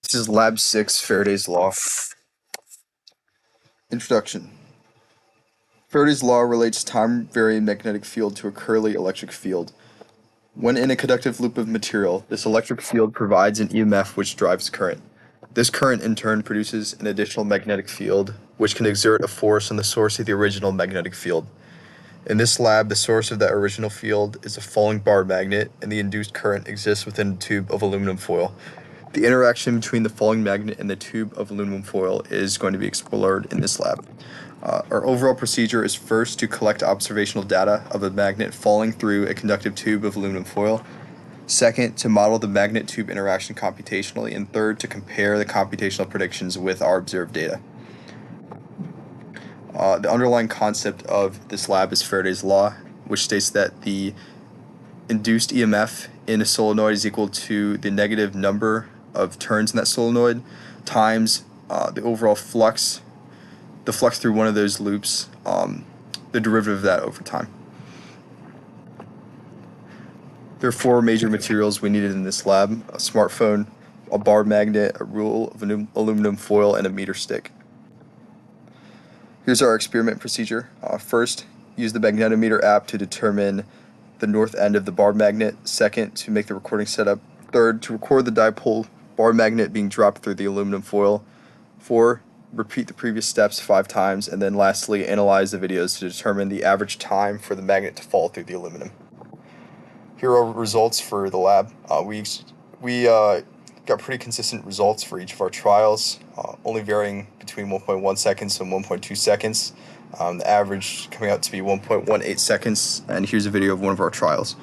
This is Lab 6, Faraday's Law. Introduction. Faraday's Law relates time-varying magnetic field to a Curly electric field. When in a conductive loop of material, this electric field provides an EMF which drives current. This current in turn produces an additional magnetic field, which can exert a force on the source of the original magnetic field. In this lab, the source of that original field is a falling bar magnet, and the induced current exists within a tube of aluminum foil. The interaction between the falling magnet and the tube of aluminum foil is going to be explored in this lab. Our overall procedure is first to collect observational data of a magnet falling through a conductive tube of aluminum foil. Second, to model the magnet-tube interaction computationally. And third, to compare the computational predictions with our observed data. The underlying concept of this lab is Faraday's Law, which states that the induced EMF in a solenoid is equal to the negative number of turns in that solenoid times the overall flux, the flux through one of those loops, the derivative of that over time. There are four major materials we needed in this lab: a smartphone, a bar magnet, a rule of aluminum foil, and a meter stick. Here's our experiment procedure. First, use the magnetometer app to determine the north end of the bar magnet. Second, to make the recording setup. Third, to record the dipole bar magnet being dropped through the aluminum foil. 4, repeat the previous steps 5 times. And then lastly, analyze the videos to determine the average time for the magnet to fall through the aluminum. Here are results for the lab. We got pretty consistent results for each of our trials, only varying between 1.1 seconds and 1.2 seconds. The average coming out to be 1.18 seconds, and here's a video of one of our trials.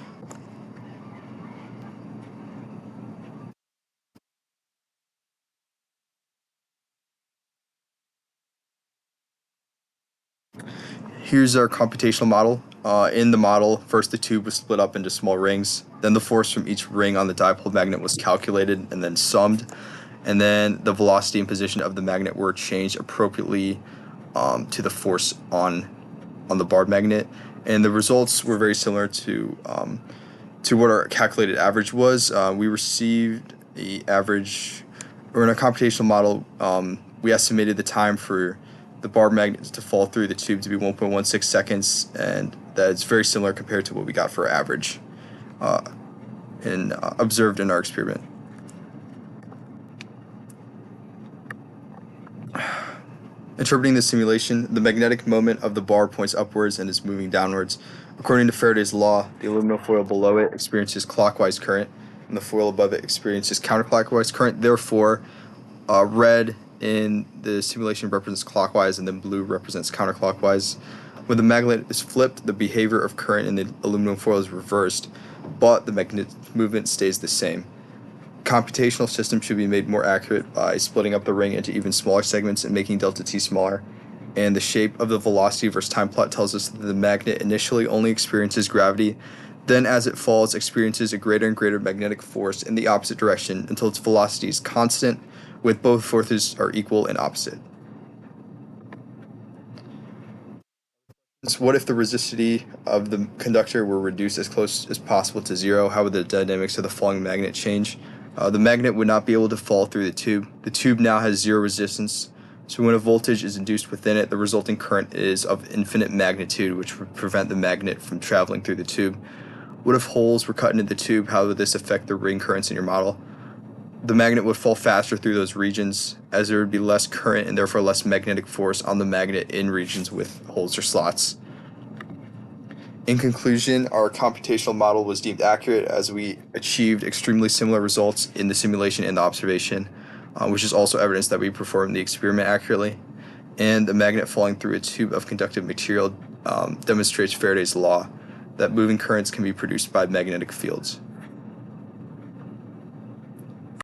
Here's our computational model. In the model, first the tube was split up into small rings, then the force from each ring on the dipole magnet was calculated and then summed, and then the velocity and position of the magnet were changed appropriately to the force on the bar magnet, and the results were very similar to what our calculated average was. We received the average, or in our computational model, we estimated the time for the bar magnet to fall through the tube to be 1.16 seconds, and that's very similar compared to what we got for average and observed in our experiment. Interpreting the simulation, the magnetic moment of the bar points upwards and is moving downwards. According to Faraday's law, the aluminum foil below it experiences clockwise current, and the foil above it experiences counterclockwise current. Therefore, red in the simulation represents clockwise, and then blue represents counterclockwise. When the magnet is flipped, the behavior of current in the aluminum foil is reversed, but the magnetic movement stays the same. Computational system should be made more accurate by splitting up the ring into even smaller segments and making delta t smaller. And the shape of the velocity versus time plot tells us that the magnet initially only experiences gravity, then as it falls experiences a greater and greater magnetic force in the opposite direction until its velocity is constant, with both forces are equal and opposite. So what if the resistivity of the conductor were reduced as close as possible to 0? How would the dynamics of the falling magnet change? The magnet would not be able to fall through the tube. The tube now has 0 resistance, so when a voltage is induced within it, the resulting current is of infinite magnitude, which would prevent the magnet from traveling through the tube. What if holes were cut into the tube? How would this affect the ring currents in your model? The magnet would fall faster through those regions, as there would be less current and therefore less magnetic force on the magnet in regions with holes or slots. In conclusion, our computational model was deemed accurate as we achieved extremely similar results in the simulation and the observation, which is also evidence that we performed the experiment accurately. And the magnet falling through a tube of conductive material demonstrates Faraday's law that moving currents can be produced by magnetic fields.